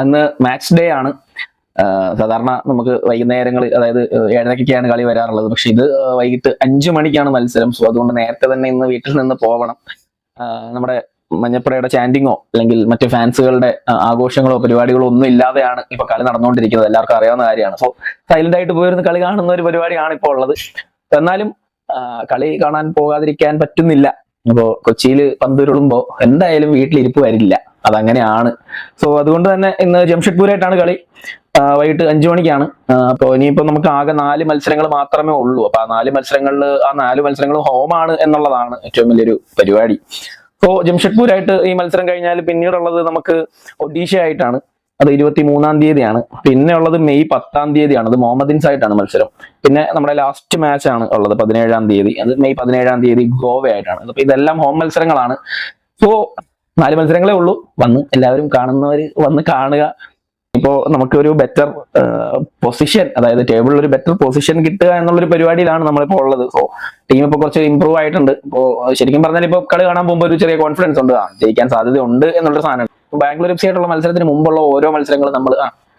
അന്ന് match day ആണ്. സാധാരണ നമുക്ക് വൈകുന്നേരങ്ങളിൽ, അതായത് 7:30-ക്കാണ് കളി വരാറുള്ളത്. പക്ഷെ ഇത് വൈകിട്ട് 5 മണിക്കാണ് മത്സരം. സോ അതുകൊണ്ട് നേരത്തെ തന്നെ ഇന്ന് വീട്ടിൽ നിന്ന് പോകണം. നമ്മുടെ മഞ്ഞപ്പടയുടെ ചാൻഡിങ്ങോ അല്ലെങ്കിൽ മറ്റു ഫാൻസുകളുടെ ആഘോഷങ്ങളോ പരിപാടികളോ ഒന്നും ഇല്ലാതെയാണ് ഇപ്പൊ കളി നടന്നുകൊണ്ടിരിക്കുന്നത്. എല്ലാവർക്കും അറിയാവുന്ന കാര്യമാണ്. സോ സൈലന്റ് ആയിട്ട് പോയിരുന്ന് കളി കാണുന്ന ഒരു പരിപാടിയാണ് ഇപ്പോൾ ഉള്ളത്. എന്നാലും കളി കാണാൻ പോകാതിരിക്കാൻ പറ്റുന്നില്ല. ഇപ്പോ കൊച്ചിയിൽ പന്തുരുളുമ്പോ എന്തായാലും വീട്ടിലിരിപ്പ് വരില്ല, അതങ്ങനെയാണ്. സോ അതുകൊണ്ട് തന്നെ ഇന്ന് ജംഷഡ്പൂരായിട്ടാണ് കളി. വൈകിട്ട് 5 മണിക്കാണ്. അപ്പോൾ ഇനിയിപ്പോ നമുക്ക് ആകെ 4 മത്സരങ്ങൾ മാത്രമേ ഉള്ളൂ. അപ്പൊ ആ 4 മത്സരങ്ങളും ഹോമാണ് എന്നുള്ളതാണ് ഏറ്റവും വലിയൊരു പരിപാടി. സോ ജംഷഡ്പൂരായിട്ട് ഈ മത്സരം കഴിഞ്ഞാൽ പിന്നീടുള്ളത് നമുക്ക് ഒഡീഷ ആയിട്ടാണ്. അത് 23-ാം തീയതിയാണ്. പിന്നെ ഉള്ളത് മെയ് 10-ാം തീയതിയാണ്. അത് മോഹമ്മദൻസ് ആയിട്ടാണ് മത്സരം. പിന്നെ നമ്മുടെ ലാസ്റ്റ് മാച്ച് ആണ് ഉള്ളത് 17-ാം തീയതി. അത് മെയ് 17-ാം തീയതി ഗോവ ആയിട്ടാണ്. അപ്പൊ ഇതെല്ലാം ഹോം മത്സരങ്ങളാണ്. സോ 4 മത്സരങ്ങളേ ഉള്ളൂ. എല്ലാവരും കാണുന്നവര് വന്ന് കാണുക. ഇപ്പോ നമുക്ക് ഒരു ബെറ്റർ പൊസിഷൻ, അതായത് ടേബിളിൽ ഒരു ബെറ്റർ പൊസിഷൻ കിട്ടുക എന്നുള്ളൊരു പരിപാടിയിലാണ് നമ്മളിപ്പോ ഉള്ളത്. സോ ടീം ഇപ്പൊ കുറച്ച് ഇമ്പ്രൂവ് ആയിട്ടുണ്ട്. ഇപ്പോ ശരിക്കും പറഞ്ഞാൽ ഇപ്പൊ കളി കാണാൻ പോകുമ്പോൾ ഒരു ചെറിയ കോൺഫിഡൻസ് ഉണ്ട്, ജയിക്കാൻ സാധ്യതയുണ്ട് എന്നുള്ളൊരു സാധനം. ബാംഗ്ലൂർ FC ആയിട്ടുള്ള മത്സരത്തിന് മുമ്പുള്ള ഓരോ മത്സരങ്ങളും നമ്മൾ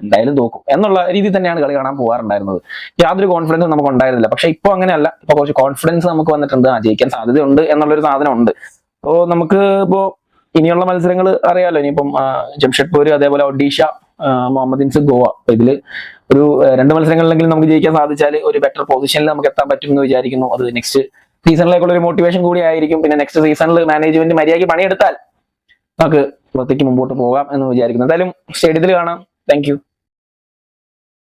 എന്തായാലും തോക്കും എന്നുള്ള രീതിയിൽ തന്നെയാണ് കളി കാണാൻ പോകാറുണ്ടായിരുന്നത്. യാതൊരു കോൺഫിഡൻസും നമുക്ക് ഉണ്ടായിരുന്നില്ല. പക്ഷെ ഇപ്പൊ അങ്ങനെയല്ല. ഇപ്പൊ കുറച്ച് കോൺഫിഡൻസ് നമുക്ക് വന്നിട്ടുണ്ട്, ജയിക്കാൻ സാധ്യതയുണ്ട് എന്നുള്ളൊരു സാധനം ഉണ്ട്. സോ നമുക്ക് ഇപ്പോ ഇനിയുള്ള മത്സരങ്ങൾ അറിയാലോ. ഇനിയിപ്പം ജംഷഡ്പൂർ, അതേപോലെ ഒഡീഷ, മോഹമ്മദൻസ്, ഗോവ. അപ്പൊ ഇതില് ഒരു 2 മത്സരങ്ങളിലെങ്കിലും നമുക്ക് ജയിക്കാൻ സാധിച്ചാൽ ഒരു ബെറ്റർ പൊസിഷനിൽ നമുക്ക് എത്താൻ പറ്റും എന്ന് വിചാരിക്കുന്നു. അത് നെക്സ്റ്റ് സീസണിലേക്കുള്ള ഒരു മോട്ടിവേഷൻ കൂടി ആയിരിക്കും. പിന്നെ നെക്സ്റ്റ് സീസണിൽ മാനേജ്മെന്റ് മര്യാദയ്ക്ക് പണിയെടുത്താൽ നമുക്ക് പുറത്തേക്ക് മുമ്പോട്ട് പോകാം എന്ന് വിചാരിക്കുന്നു. എന്തായാലും സ്റ്റേഡിയത്തിൽ കാണാം. Thank you.